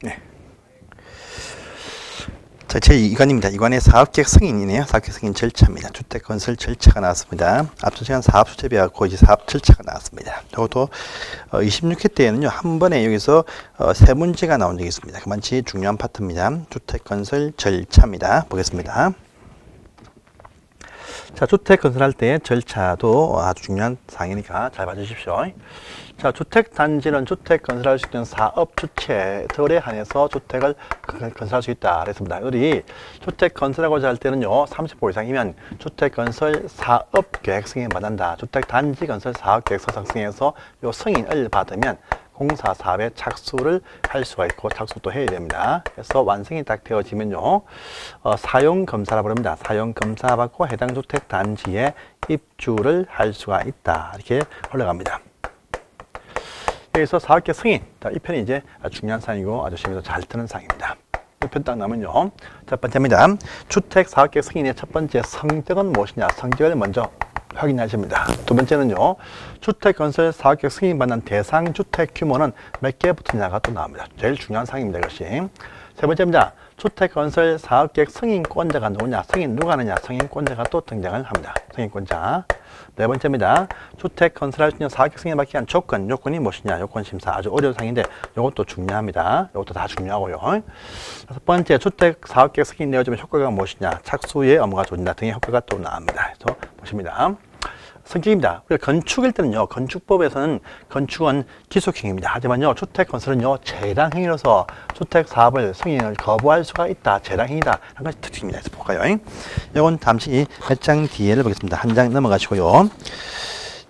네. 자, 제2관입니다. 2관의 사업계획 승인이네요. 사업계획 승인 절차입니다. 주택건설 절차가 나왔습니다. 앞선 시간 사업수재비하고 이제 사업 절차가 나왔습니다. 이것도 26회 때에는요, 한 번에 여기서 세 문제가 나온 적이 있습니다. 그만치 중요한 파트입니다. 주택건설 절차입니다. 보겠습니다. 자, 주택 건설할 때 절차도 아주 중요한 사항이니까 잘 봐주십시오. 자, 주택단지는 주택 건설할 수 있는 사업 주체들에 한해서 주택을 건설할 수 있다. 그랬습니다. 우리 주택 건설하고자 할 때는요, 30호 이상이면 주택 건설 사업 계획 승인 받는다. 주택 단지 건설 사업 계획서 작성해서 요 승인을 받으면 공사 사업에 착수를 할 수가 있고 착수도 해야 됩니다. 그래서 완성이 딱 되어지면요, 사용 검사라 부릅니다. 사용 검사 받고 해당 주택 단지에 입주를 할 수가 있다. 이렇게 올라갑니다. 여기서 사업계획 승인, 이 편이 이제 중요한 사항이고 아주 재미도 잘 트는 사항입니다. 이 편 딱 나면요, 첫 번째입니다. 주택 사업계획 승인의 첫 번째 성적은 무엇이냐? 성적을 먼저 확인하십니다. 두 번째는요, 주택 건설 사업계획 승인받는 대상 주택 규모는 몇 개 붙느냐가 또 나옵니다. 제일 중요한 사항입니다. 이것이. 세 번째입니다. 주택 건설 사업계획 승인권자가 누구냐? 승인 누가 하느냐? 승인권자가 또 등장을 합니다. 승인권자. 네 번째입니다. 주택 건설할 수 있는 사업계획 승인을 받기 위한 요건이 무엇이냐? 요건 심사. 아주 어려운 사항인데 이것도 중요합니다. 이것도 다 중요하고요. 다섯 번째, 주택 사업계획 승인 내어주면 효과가 무엇이냐? 착수의 업무가 조진다 등의 효과가 또 나옵니다. 그래서 보십니다. 성격입니다. 우리가 건축일 때는요, 건축법에서는 건축은 기속행위입니다. 하지만요, 주택 건설은요, 재량행위로서 주택 사업을 승인을 거부할 수가 있다. 재량행위다. 한 가지 특징입니다. 그래서 볼까요? 이건 잠시 몇 장 뒤에를 보겠습니다. 한 장 넘어가시고요.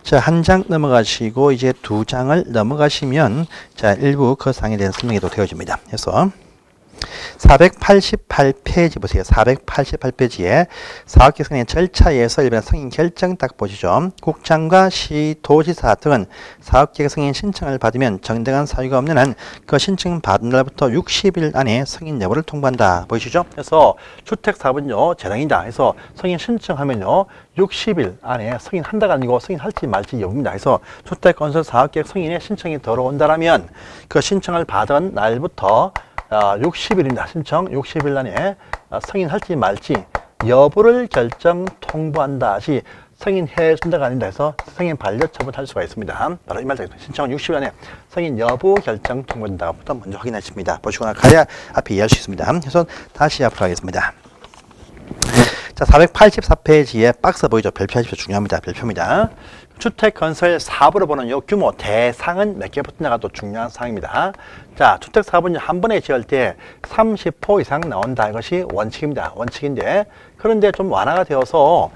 자, 한 장 넘어가시고 이제 두 장을 넘어가시면 자, 일부 그 사항에 대한 설명이 또 되어집니다. 그래서 488페이지 보세요. 488페이지에 사업계획 승인 절차에서 일반 승인 결정 딱 보시죠. 국장과 시, 도지사 등은 사업계획 승인 신청을 받으면 정당한 사유가 없는 한 그 신청 받은 날부터 60일 안에 승인 여부를 통보한다. 보이시죠? 그래서 주택사업은요, 재량이다. 해서 승인 신청하면요, 60일 안에 승인한다가 아니고 승인할지 말지 여부입니다. 그래서 주택건설 사업계획 승인에 신청이 들어온다라면 그 신청을 받은 날부터 60일입니다. 신청 60일 안에 승인할지 말지 여부를 결정 통보한다. 시 승인해 준다가 아니다 해서 승인 반려 처분할 수가 있습니다. 바로 이 말입니다. 신청은 60일 안에 승인 여부 결정 통보한다부터 먼저 확인하십니다. 보시거나 가야 앞에 이해할 수 있습니다. 그래서 다시 앞으로 하겠습니다. 자, 484페이지에 박스 보이죠? 별표하십시오. 중요합니다. 별표입니다. 주택 건설 사업으로 보는 요 규모 대상은 몇 개 붙느냐가 또 중요한 사항입니다. 자, 주택 사업은 한 번에 지을 때 30호 이상 나온다. 이것이 원칙입니다. 원칙인데, 그런데 좀 완화가 되어서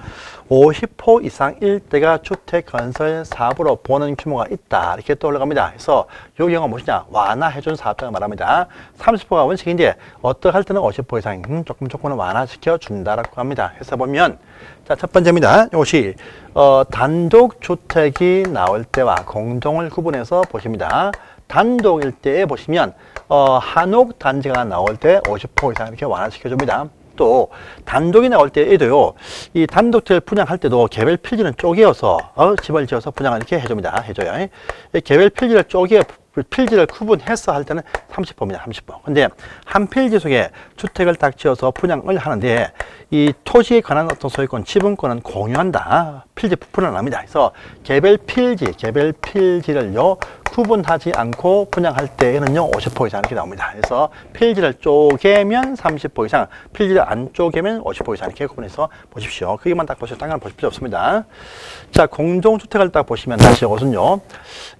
50호 이상일 때가 주택 건설 사업으로 보는 규모가 있다. 이렇게 또 올라갑니다. 그래서 이 경우가 무엇이냐? 완화해준 사업자가 말합니다. 30호가 원칙인데 어떻게 할 때는 50호 이상 조금은 완화시켜 준다라고 합니다. 해서 보면 자, 첫 번째입니다. 이것이 단독 주택이 나올 때와 공동을 구분해서 보십니다. 단독일 때에 보시면 한옥 단지가 나올 때 50호 이상 이렇게 완화시켜 줍니다. 또 단독이 나올 때에도요, 이 단독주택을 분양할 때도 개별 필지는 쪼개어서 집을 지어서 분양을 이렇게 해줍니다. 해줘요. 이 개별 필지를 필지를 구분해서 할 때는 30호입니다. 30호. 근데 한 필지 속에 주택을 딱 지어서 분양을 하는데 이 토지에 관한 어떤 소유권, 지분권은 공유한다. 필지 분할은 안 합니다. 그래서 개별 필지를요, 구분하지 않고 분양할 때에는요, 50호 이상 이렇게 나옵니다. 그래서 필지를 쪼개면 30호 이상, 필지를 안 쪼개면 50호 이상 이렇게 구분해서 보십시오. 그게만 딱 보시면 딴 건 보실 필요 없습니다. 자, 공동주택을 딱 보시면 다시 이것은요,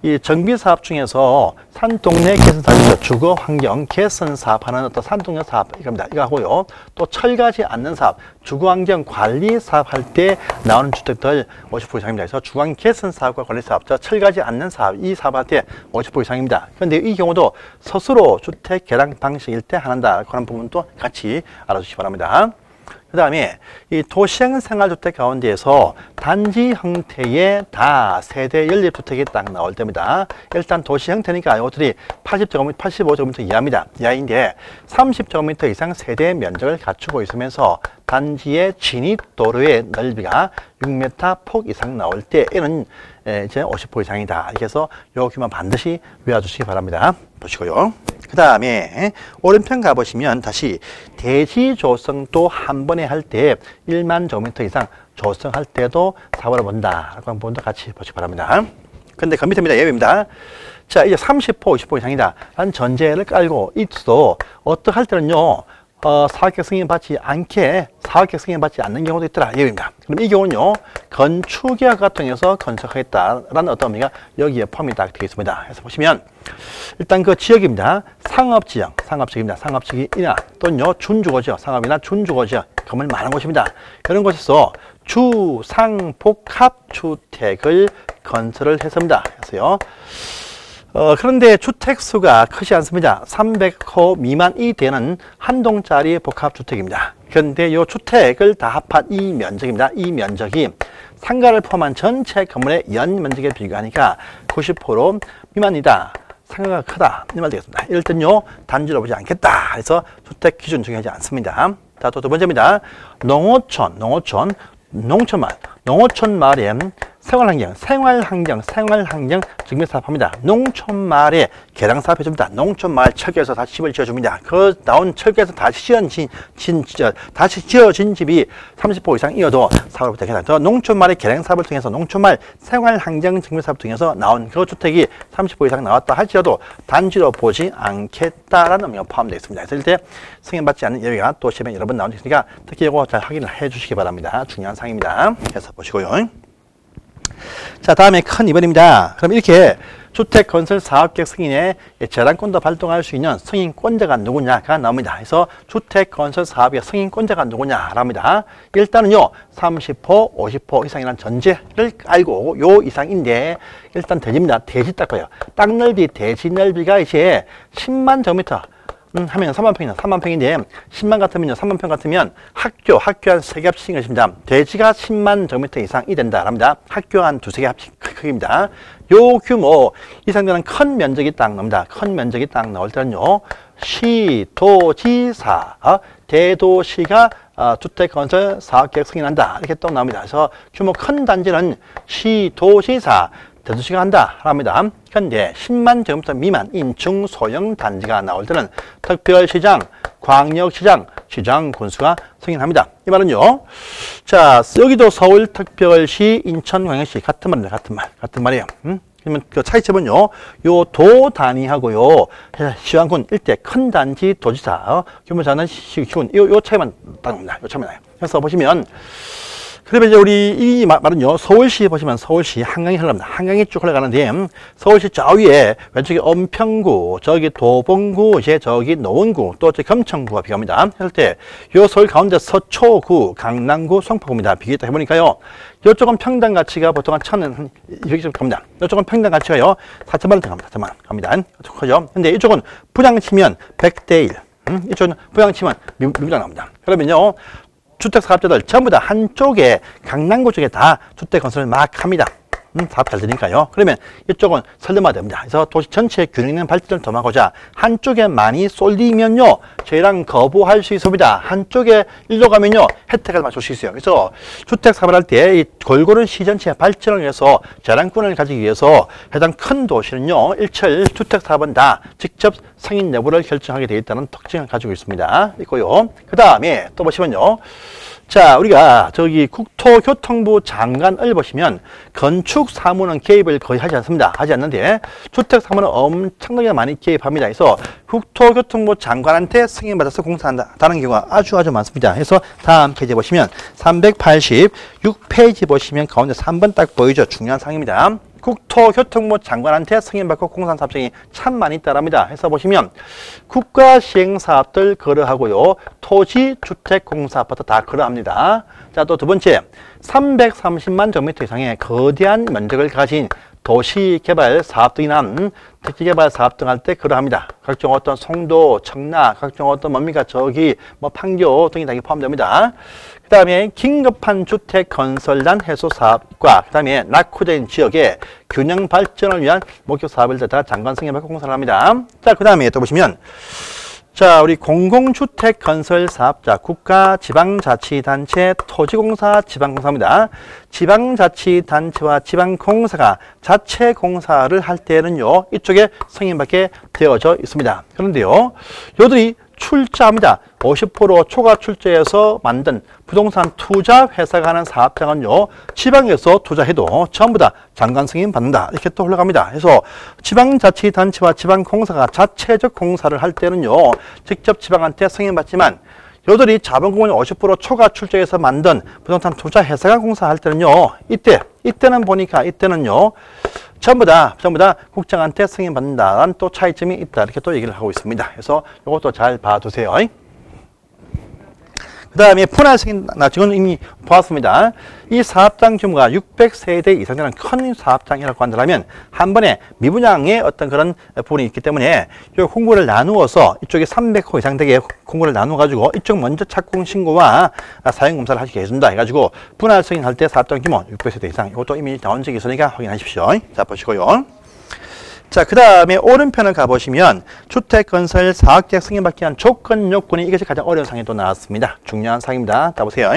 이 정비사업 중에서 산동네 개선사업이죠. 주거환경 개선사업 하는 어떤 산동네 사업, 이겁니다. 이거 하고요. 또 철가지 않는 사업, 주거환경 관리 사업 할 때 나오는 주택들 50호 이상입니다. 그래서 주거환경 개선 사업과 관리 사업, 철가지 않는 사업, 이 사업 할 때 50호 이상입니다. 그런데 이 경우도 스스로 주택 개량 방식일 때 한다. 그런 부분도 같이 알아주시기 바랍니다. 그 다음에 이 도시형 생활주택 가운데에서 단지 형태의 다세대 연립주택이 딱 나올 때입니다. 일단 도시 형태니까 이것들이 80제곱미터, 85제곱미터 이하입니다. 이하인데 30제곱미터 이상 세대 면적을 갖추고 있으면서 단지의 진입도로의 넓이가 6m 폭 이상 나올 때에는 이제 50호 이상이다. 이렇게 해서 요 규모 반드시 외워주시기 바랍니다. 보시고요. 그 다음에 오른편 가보시면 다시 대지 조성도 한 번에 할 때 1만 제곱미터 이상 조성할 때도 4번을 본다. 라고 한 번도 같이 보시기 바랍니다. 근데 그 밑에입니다. 예외입니다. 자, 이제 30호, 20호 이상이다. 라는 전제를 깔고 있어도 어떻게 할 때는요, 사업계획 승인받지 않는 경우도 있더라. 예외입니다. 그럼 이 경우는요, 건축계약과 통해서 건축하겠다라는 어떤 의미가 여기에 포함이 딱 되어 있습니다. 그래서 보시면, 일단 그 지역입니다. 상업지역입니다. 상업지역이나 또는요, 준주거지역, 상업이나 준주거지역, 건물 많은 곳입니다. 이런 곳에서 주상복합주택을 건설을 했습니다. 그래서요, 그런데 주택수가 크지 않습니다. 300호 미만이 되는 한 동짜리 복합주택입니다. 그런데 이 주택을 다 합한 이 면적입니다. 이 면적이 상가를 포함한 전체 건물의 연면적에 비교하니까 90% 미만이다. 상가가 크다. 이 말 되겠습니다. 이럴 땐요, 단지로 보지 않겠다. 그래서 주택 기준 중요하지 않습니다. 자, 또 두 번째입니다. 농어촌 마을에 생활환경 증명사업합니다. 농촌 마을에 개량사업 해줍니다. 농촌 마을 철거해서 다시 집을 지어줍니다. 그 나온 철거해서 다시 지어진 집이 30호 이상이어도 사업을 부탁해서 농촌 마을의 개량사업을 통해서 농촌 마을 생활환경 증명사업 통해서 나온 그 주택이 30호 이상 나왔다 할지라도 단지로 보지 않겠다라는 의미가 포함되어 있습니다. 그래서 이때 승인받지 않는 예외가 또 시험에 여러 번 나온 적 있으니까 특히 이거 잘 확인을 해 주시기 바랍니다. 중요한 사항입니다. 그래서 보시고요. 자, 다음에 큰 2번입니다. 그럼 이렇게 주택건설 사업계획 승인에 제한권도 발동할 수 있는 승인권자가 누구냐가 나옵니다. 그래서 주택건설 사업의 승인권자가 누구냐라고 합니다. 일단은요, 30호, 50호 이상이라는 전제를 알고 요 이상인데 일단 대지입니다. 대지 딱 봐요. 땅 넓이, 대지 넓이가 이제 10만 제곱미터 하면 3만 평이나 3만 평인데 10만 같으면요, 3만 평 같으면 학교 한 3개 합친 것입니다. 대지가 10만 제곱미터 이상이 된다 합니다. 학교 한 2, 3개 합친 크기입니다. 요 규모 이상 되는 큰 면적이 딱 나옵니다. 큰 면적이 딱 나올 때는요, 시도지사, 대도시가 주택건설 사업계획 승인한다. 이렇게 또 나옵니다. 그래서 규모 큰 단지는 시도지사, 대도시가 한다 합니다. 그런데 10만 제곱미터 미만인 중소형 단지가 나올 때는 특별시장, 광역시장, 시장 군수가 승인합니다. 이 말은요, 자, 여기도 서울특별시, 인천광역시 같은 말이에요. 그러면 그 차이점은요, 요 도 단위하고요, 시황군 일대 큰 단지 도지사, 규모자는 시군, 요 차이만 딱 납니다. 요 차이만 나요. 그래서 보시면, 그러면 이제 우리 이 말은요, 서울시 보시면 서울시 한강이 흘러갑니다. 한강이 쭉 흘러가는데, 서울시 저 위에 왼쪽에 은평구, 저기 도봉구, 이제 저기 노원구, 또 저기 금천구가 비교합니다. 그럴 때, 요 서울 가운데 서초구, 강남구, 송파구입니다. 비교했다 해보니까요, 이쪽은 평당 가치가 보통 한 1,200점 갑니다. 이쪽은 평당 가치가요, 4천만 원 갑니다. 4천만 원 갑니다. 그죠? 근데 이쪽은 분양 치면 100대 1. 이쪽은 분양 치면 미분양 나옵니다. 그러면요, 주택사업자들 전부 다 한쪽에 강남구 쪽에 다 주택 건설을 막 합니다. 사업 잘 되니까요. 그러면 이쪽은 설레마 됩니다. 그래서 도시 전체의 균형 있는 발전을 도모하고자 한쪽에 많이 쏠리면요, 저희랑 거부할 수 있습니다. 한쪽에 일로 가면요, 혜택을 맞출 수 있어요. 그래서 주택 사업을 할 때 이 골고루 시 전체의 발전을 위해서 재량권을 가지기 위해서 해당 큰 도시는요, 일철 주택 사업은 다 직접 승인 여부를 결정하게 되어 있다는 특징을 가지고 있습니다. 있고요. 그 다음에 또 보시면요. 자, 우리가 저기 국토교통부 장관을 보시면 건축 사무는 개입을 거의 하지 않습니다. 하지 않는데 주택 사무는 엄청나게 많이 개입합니다. 그래서 국토교통부 장관한테 승인받아서 공사한다는 경우가 아주 많습니다. 그래서 다음 페이지 보시면 386페이지 보시면 가운데 3번 딱 보이죠? 중요한 사항입니다. 국토교통부 장관한테 승인받고 공사한 사업장이 참 많이 있다랍니다. 해서 보시면 국가시행사업들 거래하고요, 토지주택공사부터 다 거래합니다. 자, 또 두 번째, 330만 제곱미터 이상의 거대한 면적을 가진 도시개발 사업 등이나 택지개발 사업 등 할 때 거래합니다. 각종 어떤 송도, 청라, 각종 어떤 뭡니까 저기 뭐 판교 등이 다 포함됩니다. 그 다음에 긴급한 주택 건설단 해소 사업과 그 다음에 낙후된 지역의 균형 발전을 위한 목표 사업을 갖다가 장관 승인받고 공사를 합니다. 자, 그 다음에 또 보시면 자, 우리 공공주택 건설 사업자, 국가, 지방자치단체, 토지공사, 지방공사입니다. 지방자치단체와 지방공사가 자체 공사를 할 때는요, 이쪽에 승인받게 되어져 있습니다. 그런데요, 요들이 출자합니다. 50% 초과 출자해서 만든 부동산 투자 회사가 하는 사업장은요, 지방에서 투자해도 전부 다 장관 승인 받는다. 이렇게 또 흘러갑니다. 그래서 지방자치단체와 지방공사가 자체적 공사를 할 때는요, 직접 지방한테 승인 받지만 요들이 자본금을 50% 초과 출자해서 만든 부동산 투자 회사가 공사할 때는요, 이때는 보니까 이때는요, 전부 다 국장한테 승인받는다는 또 차이점이 있다. 이렇게 또 얘기를 하고 있습니다. 그래서 이것도 잘 봐두세요. 그 다음에 분할 승인, 지금 이미 보았습니다. 이 사업장 규모가 600세대 이상 되는 큰 사업장이라고 한다면 한 번에 미분양의 어떤 그런 부분이 있기 때문에 이 공고를 나누어서 이쪽에 300호 이상 되게 공고를 나누어가지고 이쪽 먼저 착공 신고와 사용검사를 하시게 해준다 해가지고 분할 승인할 때 사업장 규모 600세대 이상, 이것도 이미 나온 적이 있으니까 확인하십시오. 자, 보시고요. 자, 그 다음에 오른편을 가보시면 주택건설 사업계획 승인받기 위한 조건 요건이 이것이 가장 어려운 사항이 또 나왔습니다. 중요한 사항입니다. 자, 보세요.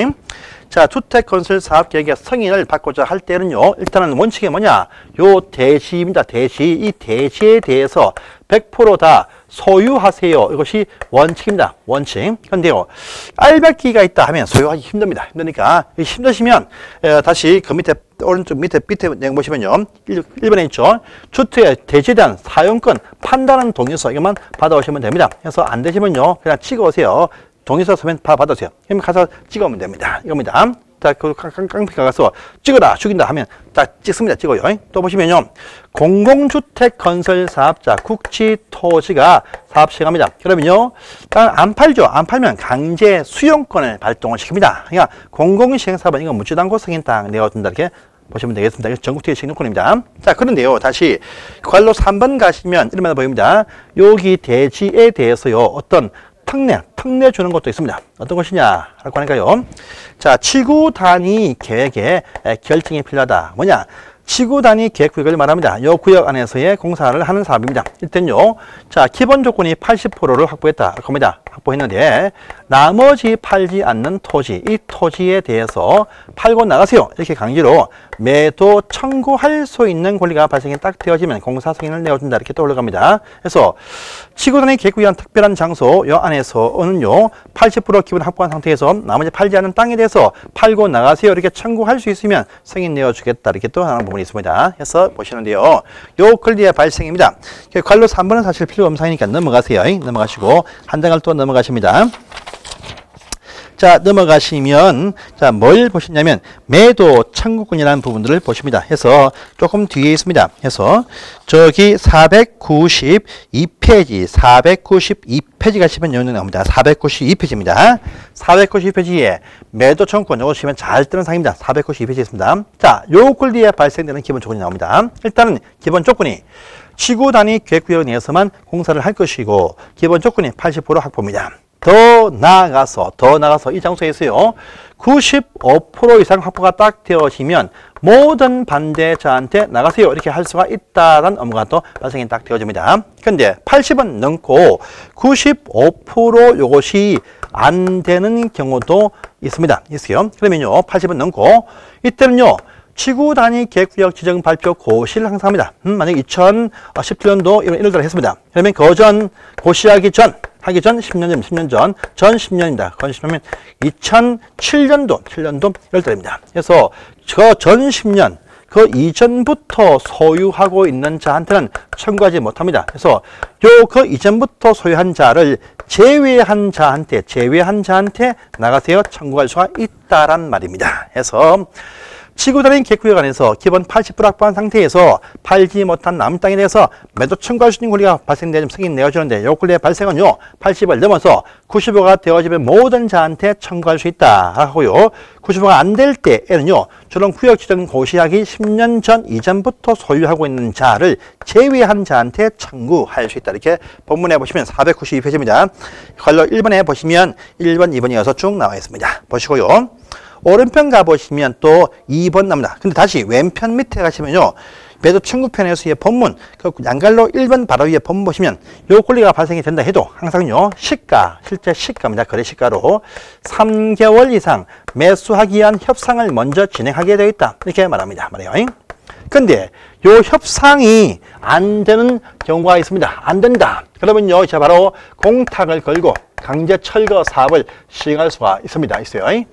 자, 주택건설 사업계획의 승인을 받고자 할 때는요, 일단은 원칙이 뭐냐? 요 대시입니다. 대시. 이 대시에 대해서 100% 다 소유하세요. 이것이 원칙입니다. 원칙. 그런데요, 알박기가 있다 하면 소유하기 힘듭니다. 힘드니까 힘드시면 다시 그 밑에 오른쪽 밑에 내용 보시면요, 1번에 있죠. 주택의 대지에 대한 사용권 판단하는 동의서 이것만 받아오시면 됩니다. 그래서 안 되시면요, 그냥 찍어오세요. 동의서 서면 받아오세요. 그럼 가서 찍어오면 됩니다. 이겁니다. 자, 그 깡패가 가서 찍어라, 죽인다 하면 딱 찍습니다. 찍어요. 또 보시면요, 공공주택 건설 사업자, 국지 토지가 사업 시행합니다. 그러면요, 안 팔죠. 안 팔면 강제 수용권을 발동을 시킵니다. 그러니까 공공시행 사업은 이거 묻지도 않고 승인 딱 내어준다. 이렇게 보시면 되겠습니다. 이거 전국특례 시행권입니다. 자, 그런데요, 다시 관로 3번 가시면 이런 말 보입니다. 여기 대지에 대해서요, 어떤 특례 주는 것도 있습니다. 어떤 것이냐라고 하니까요. 자, 지구 단위 계획의 결정이 필요하다. 뭐냐? 지구 단위 계획 구역을 말합니다. 이 구역 안에서의 공사를 하는 사업입니다. 일단요, 자, 기본 조건이 80%를 확보했다. 겁니다. 확보했는데 나머지 팔지 않는 토지, 이 토지에 대해서 팔고 나가세요. 이렇게 강제로 매도 청구할 수 있는 권리가 발생이 딱 되어지면 공사 승인을 내어준다. 이렇게 또 올라갑니다. 그래서 지구 단위 계획 위한 특별한 장소 이 안에서는요, 80% 기본 확보한 상태에서 나머지 팔지 않은 땅에 대해서 팔고 나가세요. 이렇게 청구할 수 있으면 승인 내어주겠다. 이렇게 또 하는 부분이 있습니다. 해서 보시는데요, 요 권리의 발생입니다. 관로 3번은 사실 필요 없는 사항이니까 넘어가세요. 넘어가시고 한 장을 또 넘어가십니다. 자, 넘어가시면, 자, 뭘 보시냐면, 매도 청구권이라는 부분들을 보십니다. 해서 조금 뒤에 있습니다. 해서 저기 492페이지, 492페이지 가시면 여기 나옵니다. 492페이지입니다. 492페이지에 매도 청구권, 요거 보시면 잘 뜨는 상입니다. 492페이지에 있습니다. 자, 요 권리에 발생되는 기본 조건이 나옵니다. 일단은 기본 조건이 지구 단위 계획구역 내에서만 공사를 할 것이고, 기본 조건이 80% 확보입니다. 더 나아가서 이 장소에서요, 95% 이상 확보가 딱 되어지면 모든 반대자한테 나가세요. 이렇게 할 수가 있다는 업무가 또 발생이 딱 되어집니다. 근데 80은 넘고 95% 요것이 안 되는 경우도 있어요. 그러면요, 80은 넘고 이때는요, 지구 단위 계획구역 지정 발표 고시를 항상 합니다. 만약 2017년도 1월 달에 했습니다. 그러면 고시하기 전 10년 전 10년입니다. 그러면 2007년도 1월 달입니다. 그래서 그 전 10년, 그 이전부터 소유하고 있는 자한테는 청구하지 못합니다. 그래서 그 이전부터 소유한 자를 제외한 자한테 나가세요. 청구할 수가 있다란 말입니다. 그래서 지구 단위 계획구역 안에서 기본 80% 확보한 상태에서 팔지 못한 남 땅에 대해서 매도 청구할 수 있는 권리가 발생되면 승인 내어주는데, 이 권리의 발생은요, 80을 넘어서 95가 되어지면 모든 자한테 청구할 수 있다 하고요, 95가 안 될 때에는요, 저런 구역 지정 고시하기 10년 전 이전부터 소유하고 있는 자를 제외한 자한테 청구할 수 있다. 이렇게 본문에 보시면 492페이지입니다. 관로 1번에 보시면 1번, 2번이어서 쭉 나와 있습니다. 보시고요. 오른편 가보시면 또 2번 나옵니다. 근데 다시 왼편 밑에 가시면요, 배도 청구편에서의 본문, 그 양갈로 1번 바로 위에 본문 보시면 요 권리가 발생이 된다 해도 항상요, 시가, 실제 시가입니다. 거래 시가로 3개월 이상 매수하기 위한 협상을 먼저 진행하게 되어 있다. 이렇게 말합니다. 말이에요. 근데 요 협상이 안 되는 경우가 있습니다. 안 된다. 그러면요, 자, 바로 공탁을 걸고 강제 철거 사업을 시행할 수가 있어요.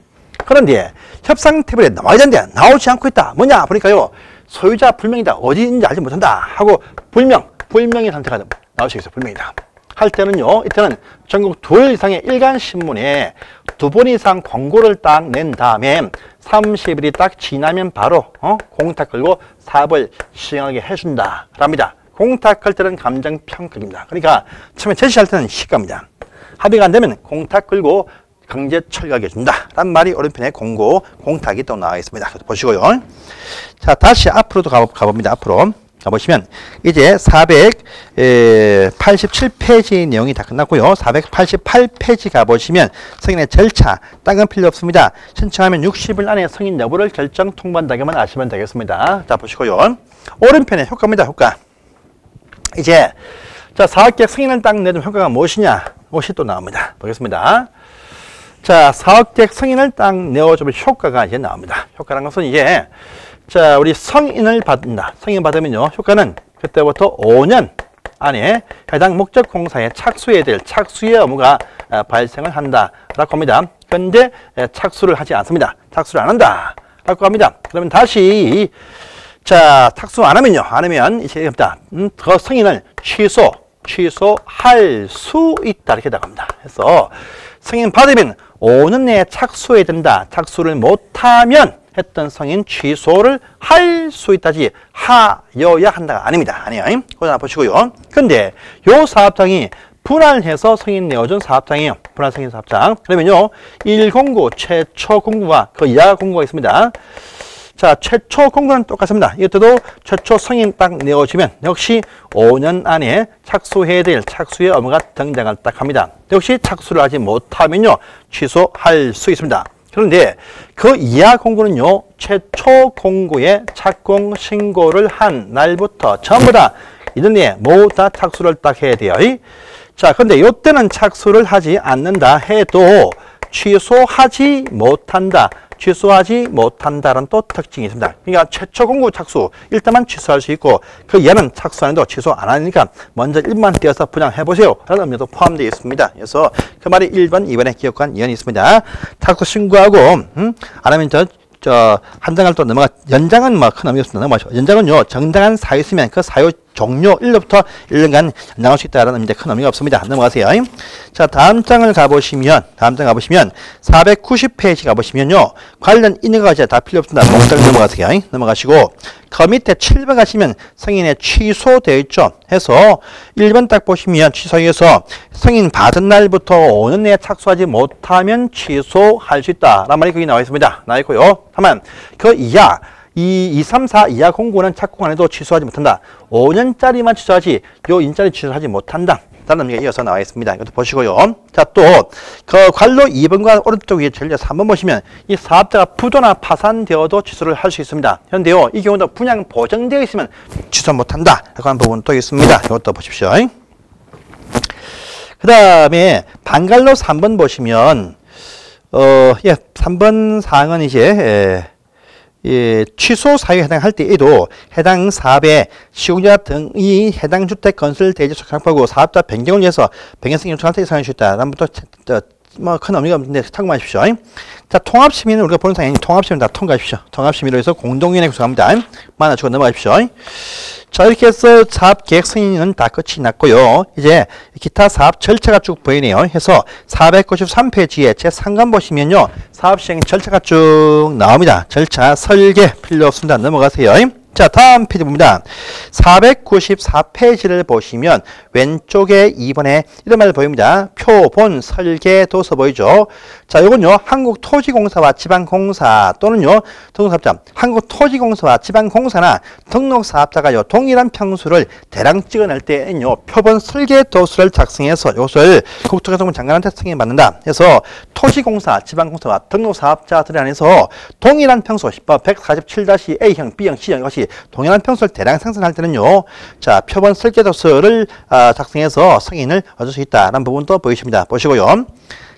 그런데 협상 테이블에 나와야 되는데 나오지 않고 있다. 뭐냐? 보니까요, 소유자 불명이다. 어디 있는지 알지 못한다. 하고 불명의 상태가 나올 수 있어요. 불명이다. 할 때는요, 이때는 전국 2월 이상의 일간신문에 2번 이상 광고를 딱 낸 다음에 30일이 딱 지나면 바로 공탁 걸고 사업을 시행하게 해준다. 랍니다. 공탁 걸 때는 감정평가입니다. 그러니까 처음에 제시할 때는 시가입니다. 합의가 안 되면 공탁 걸고 강제 철거하게 해준다. 라는 말이 오른편에 공고, 공탁이 또 나와 있습니다. 보시고요. 자, 다시 앞으로도 가봅니다. 앞으로 가보시면 이제 487페이지 내용이 다 끝났고요. 488페이지 가보시면 승인의 절차, 딴 건 필요 없습니다. 신청하면 60일 안에 승인 여부를 결정 통보한다기만 아시면 되겠습니다. 자, 보시고요. 오른편에 효과입니다. 효과. 이제 자, 사업계획 승인을 딱 내준 효과가 무엇이냐? 무엇이 또 나옵니다. 보겠습니다. 자, 사업계획 승인을 딱 내어주면 효과가 이제 나옵니다. 효과라는 것은 이제 자, 우리 승인을 받는다. 승인 받으면요, 효과는 그때부터 5년 안에 해당 목적 공사에 착수해야 될 착수의 의무가 발생을 한다라고 합니다. 그런데 착수를 하지 않습니다. 착수를 안 한다라고 합니다. 그러면 다시 자, 착수 안 하면요, 안 하면 이제 그 승인을 취소할 수 있다 이렇게 나갑니다. 그래서 승인 받으면 5년 내에 착수해야 된다. 착수를 못하면 했던 승인 취소를 할 수 있다지 하여야 한다가 아닙니다. 아니에요. 그거 하나 보시고요. 근데 요 사업장이 분할해서 승인 내어준 사업장이에요. 분할 승인 사업장. 그러면요, 1공고, 최초 공고와 그 이하 공고가 있습니다. 자, 최초 공고는 똑같습니다. 이것도 최초 승인 딱 내어주면 역시 5년 안에 착수해야 될 착수의 의무가 등장을 딱 합니다. 역시 착수를 하지 못하면요, 취소할 수 있습니다. 그런데 그 이하 공고는요, 최초 공고에 착공 신고를 한 날부터 전부 다 이런 데 모두 다 착수를 딱 해야 돼요. 자, 근데 이때는 착수를 하지 않는다 해도 취소하지 못한다라는 또 특징이 있습니다. 그러니까 최초 공고 착수 일단만 취소할 수 있고 그 이하는 착수 안 해도 취소 안 하니까 먼저 1번 떼어서 분양해 보세요 라는 의미도 포함되어 있습니다. 그래서 그 말이 1번, 2번에 기억한 이연이 있습니다. 착수 신고하고 안 하면 한 장을 또 연장은 뭐 큰 의미 없습니다. 넘어가시고 연장은요, 정당한 사유 있으면 그 사유 종료 1년부터 1년간 연장할 수 있다는 의미인데 큰 의미가 없습니다. 넘어가세요. 자, 다음 장을 가보시면 490페이지 가보시면요, 관련 인허가가 이제 다 필요 없습니다. 동작 넘어가세요. 넘어가시고 그 밑에 7번 가시면 승인에 취소되어 있죠. 해서 1번 딱 보시면 취소해서 승인 받은 날부터 5년 내에 착수하지 못하면 취소할 수 있다라는 말이 거기 나와 있습니다. 나와 있고요. 다만 그 이하 2, 3, 4 이하 공고는 착공 안 해도 취소하지 못한다. 5년짜리만 취소하지 요 인짜리 취소하지 못한다. 라는 의미가 이어서 나와 있습니다. 이것도 보시고요. 자, 또 그 관로 2번과 오른쪽 위에 전략 3번 보시면 이 사업자가 부도나 파산되어도 취소를 할 수 있습니다. 그런데요, 이 경우도 분양 보정되어 있으면 취소 못한다. 라고 하는 부분 또 있습니다. 이것도 보십시오. 그 다음에 반갈로 3번 보시면 3번 사항은 이제 취소 사유에 해당할 때에도 해당 사업에 시공자 등이 해당 주택 건설 대지 적합하고 사업자 변경을 위해서 변경승인 요청할 때 사용할 수 있다. 라는 것도 큰 의미가 없는데 참고하십시오. 자, 통합심의는 우리가 보는 상황이 통합심의 다 통과하십시오. 통합심의로 해서 공동위원회 구성합니다. 만나주고 넘어가십시오. 자, 이렇게 해서 사업 계획 승인은 다 끝이 났고요. 이제 기타 사업 절차가 쭉 보이네요. 해서 493페이지에 제 상관 보시면요, 사업 시행 절차가 쭉 나옵니다. 절차 설계 필요 없습니다. 넘어가세요. 자, 다음 페이지 봅니다. 494페이지를 보시면 왼쪽에 2번에 이런 말 보입니다. 표본 설계 도서 보이죠? 자, 요건요, 한국토지공사와 지방공사 또는요, 등록사업자, 한국토지공사와 지방공사나 등록사업자가 동일한 평수를 대량 찍어낼 때는요, 표본 설계 도서를 작성해서 이것을 국토교통부 장관한테 승인받는다. 그래서 토지공사, 지방공사와 등록사업자들 안에서 동일한 평수, 147-A형, B형, C형, 이것이 동일한 평수를 대량 생산할 때는요. 자, 표본 설계도서를 작성해서 승인을 얻을 수 있다라는 부분도 보이십니다. 보시고요.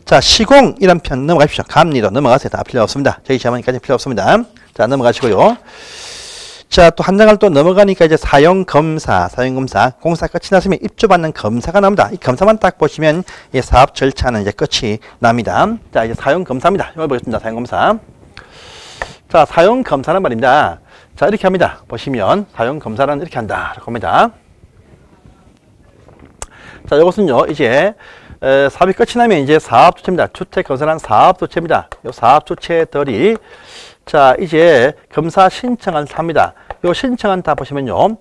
자, 시공 이런 편 넘어가십시오. 감리도 넘어가세요. 다 필요 없습니다. 저희 시험하니까 필요 없습니다. 자, 넘어가시고요. 자, 또 한 장을 또 넘어가니까 이제 사용검사, 공사 끝이 났으면 입주받는 검사가 나옵니다. 이 검사만 딱 보시면 이 사업 절차는 이제 끝이 납니다. 자, 이제 사용검사입니다. 이걸 보겠습니다. 사용검사. 자, 사용검사는 말입니다. 자, 이렇게 합니다. 보시면 사용검사는 이렇게 한다. 이렇게 합니다. 자, 이것은요, 이제 사업이 끝이 나면 이제 사업 주체입니다. 주택 건설한 사업 주체입니다. 이 사업 주체들이 자, 이제 검사 신청을 합니다. 요 신청은 다 보시면요.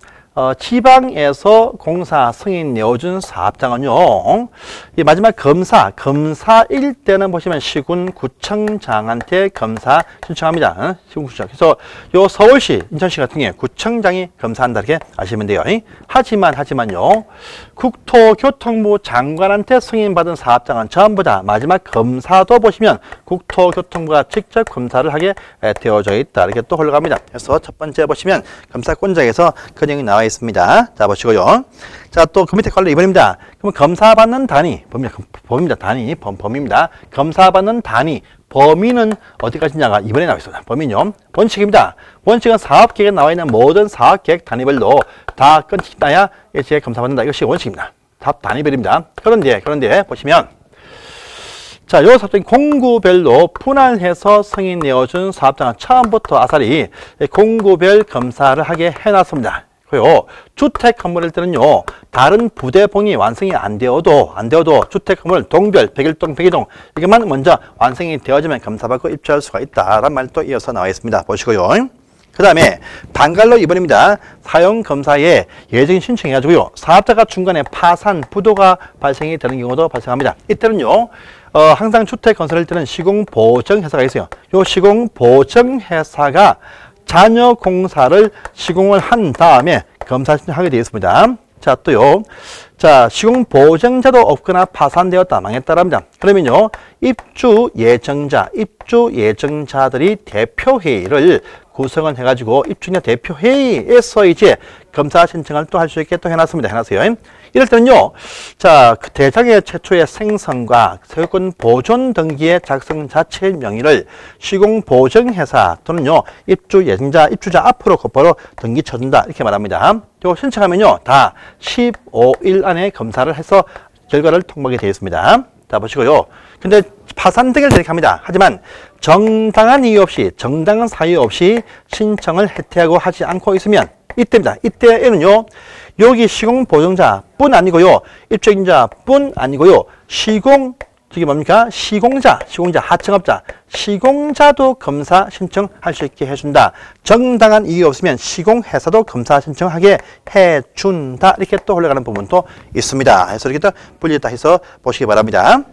지방에서 공사 승인 내어준 사업장은요. 이 마지막 검사일 때는 보시면 시군 구청장한테 검사 신청합니다. 시군구청. 그래서 요 서울시, 인천시 같은 경우에 구청장이 검사한다 이렇게 아시면 돼요. 하지만요. 국토교통부 장관한테 승인받은 사업장은 전부 다 마지막 검사도 보시면 국토교통부가 직접 검사를 하게 되어져 있다. 이렇게 또 흘러갑니다. 그래서 첫 번째 보시면 검사권자에서 그 내용이 나와 있습니다. 자, 보시고요. 자, 또 그 밑에 관로 2번입니다. 그러면 검사받는 단위, 범위입니다. 단위, 범위입니다. 검사받는 단위, 범위는 어디까지냐가 2번에 나와 있습니다. 범위는요. 원칙입니다. 원칙은 사업계획에 나와 있는 모든 사업계획 단위별로 다 끝나야 이제 검사받는다. 이것이 원칙입니다. 답 단위별입니다. 그런데 보시면 자, 요 사업장이 공구별로 분할해서 승인 내어준 사업장은 처음부터 아사리 공구별 검사를 하게 해놨습니다. 그리고 주택 건물일 때는요, 다른 부대봉이 완성이 안 되어도 주택 건물 동별, 101동, 102동 이것만 먼저 완성이 되어지면 검사받고 입주할 수가 있다라는 말도 이어서 나와 있습니다. 보시고요. 그 다음에 반갈로 2번입니다. 사용검사에 예정인 신청해가지고요, 사업자가 중간에 파산, 부도가 발생이 되는 경우도 발생합니다. 이때는요, 항상 주택 건설할 때는 시공보증회사가 있어요. 요 시공보증회사가 잔여 공사를 시공을 한 다음에 검사 신청하게 되어 있습니다. 자, 또요. 자, 시공 보증자도 없거나 파산되었다, 망했다랍니다. 그러면요, 입주 예정자들이 대표회의를 구성을 해가지고 입주자 대표회의에서 이제 검사 신청을 또 할 수 있게 또 해놨어요. 이럴 때는요, 자, 그 대장의 최초의 생성과 소유권 보존 등기의 작성 자체의 명의를 시공보증회사 또는요, 입주자 앞으로 곧바로 등기 쳐준다. 이렇게 말합니다. 요 신청하면요, 다 15일 안에 검사를 해서 결과를 통보하게 되어 있습니다. 자, 보시고요. 근데 파산 등을 이렇게 합니다. 하지만 정당한 이유 없이, 정당한 사유 없이 신청을 해태하고 하지 않고 있으면 이때입니다. 이때에는요, 여기 시공보증자뿐 아니고요, 입주인자뿐 아니고요, 저게 뭡니까? 시공자, 하청업자, 시공자도 검사 신청할 수 있게 해준다. 정당한 이유 없으면 시공회사도 검사 신청하게 해준다. 이렇게 또 흘러가는 부분도 있습니다. 그래서 이렇게 또 분리했다 해서 보시기 바랍니다.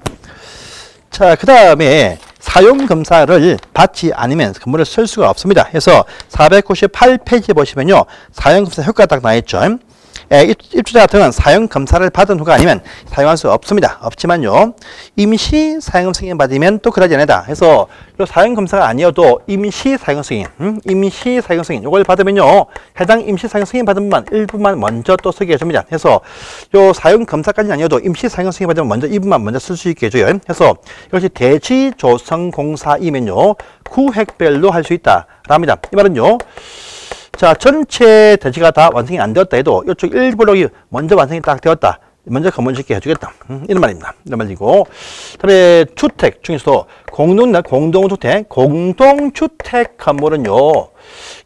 자, 그 다음에 사용검사를 받지 않으면 건물을 쓸 수가 없습니다. 그래서 498페이지 보시면요, 사용검사 효과가 딱 나와있죠. 입주자 같은 사용검사를 받은 후가 아니면 사용할 수 없습니다. 없지만요, 임시 사용금 승인 받으면 또 그러지 않다. 그래서 이 사용검사가 아니어도 임시 사용금 승인, 이걸 받으면요, 해당 임시 사용금 승인 받은 분만 일부만 먼저 또 쓰게 해줍니다. 그래서 이 사용검사까지는 아니어도 임시 사용금 승인 받으면 먼저 이부만 먼저 쓸 수 있게 해줘요. 그래서 이것이 대지 조성공사이면요, 구획별로 할 수 있다랍니다. 이 말은요, 자, 전체 대지가 다 완성이 안 되었다 해도 이쪽 일부록이 먼저 완성이 딱 되었다. 먼저 건물 짓게 해주겠다. 이런 말입니다. 이런 말이고. 그다음에 주택 중에서도 공동주택 건물은요,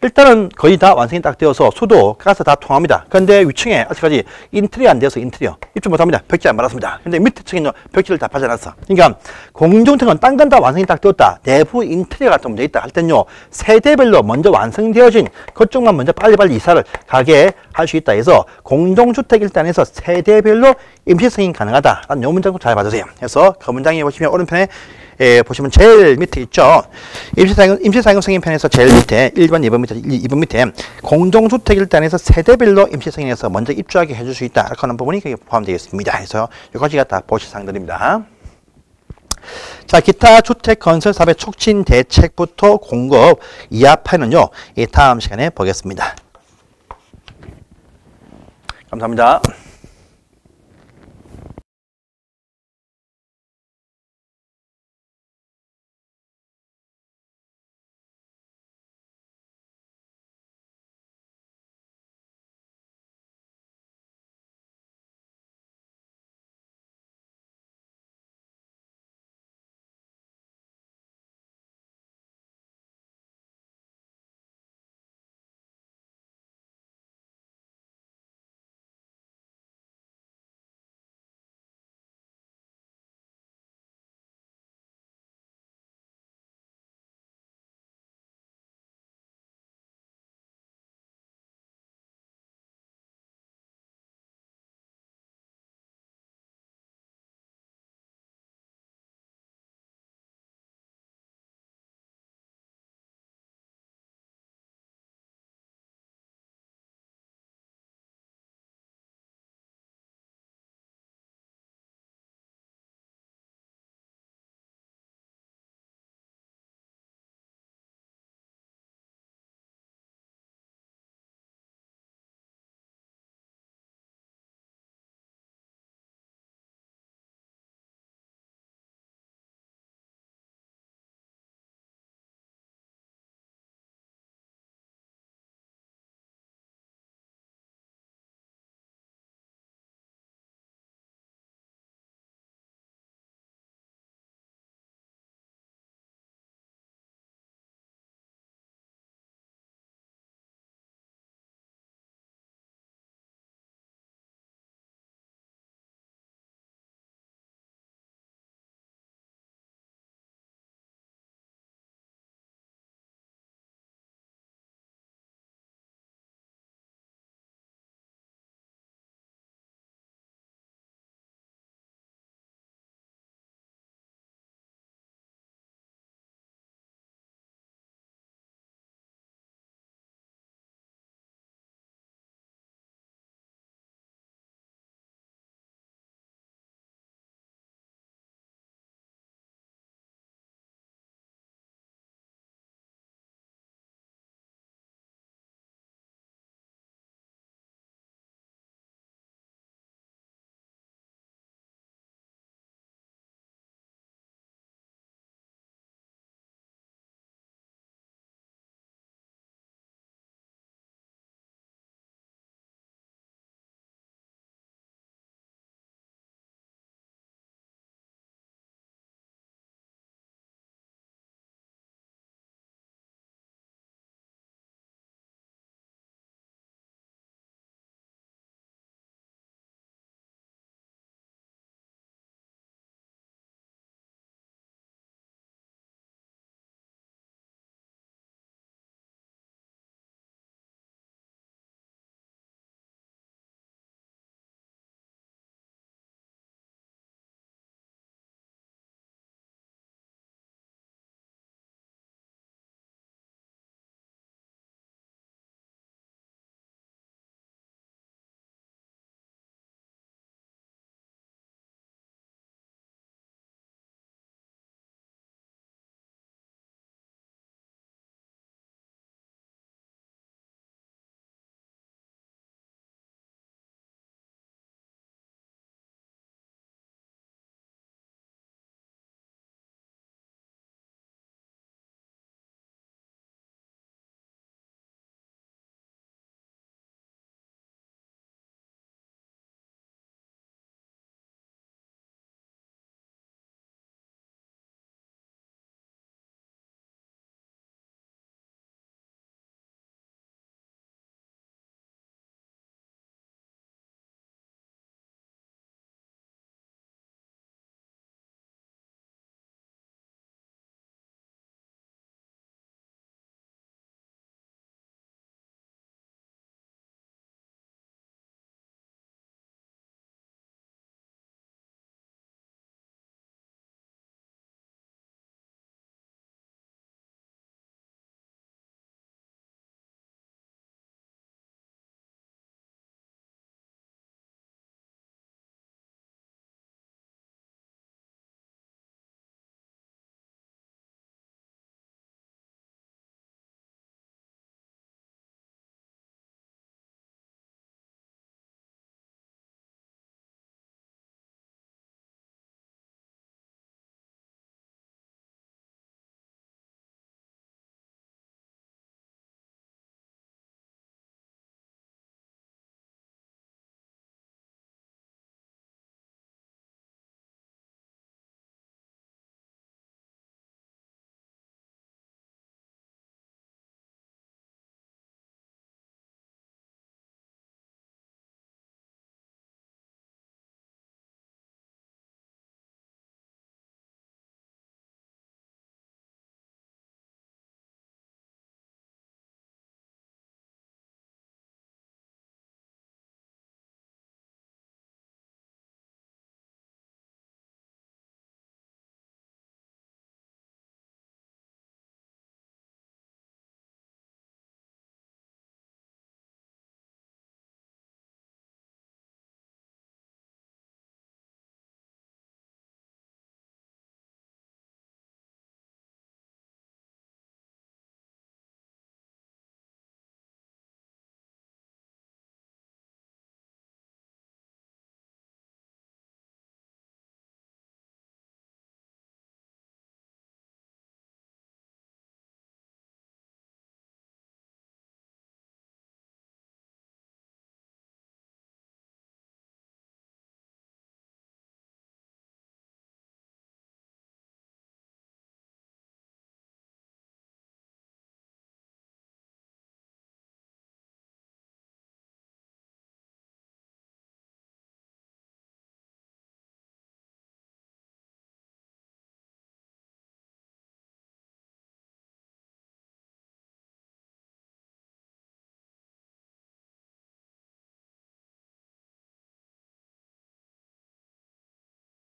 일단은 거의 다 완성이 딱 되어서 수도, 가스 다 통합니다. 그런데 위층에 아직까지 인테리어 안 되어서 입주 못합니다. 벽지 안 말았습니다. 근데 밑에 층에는 벽지를 다 파져놨어. 그러니까 공동주택은 딴 건 다 완성이 딱 되었다. 내부 인테리어가 좀 문제 있다 할 때는요, 세대별로 먼저 완성되어진 그쪽만 먼저 빨리빨리 이사를 가게 할 수 있다 해서 공동주택 일단에서 세대별로 임시 승인 가능하다라는 요 문장도 잘 봐주세요. 그래서 그 문장에 보시면 오른편에 보시면 제일 밑에 있죠. 임시사용금 승인편에서 제일 밑에 1번, 2번 밑에 공동주택 일단에서 세대별로 임시승인해서 먼저 입주하게 해줄 수 있다. 이렇게 하는 부분이 포함되어 있습니다. 그래서 여기까지가 다 보실 사항들입니다. 자, 기타 주택 건설 사업의 촉진 대책부터 공급 이하파는요, 이 다음 시간에 보겠습니다. 감사합니다.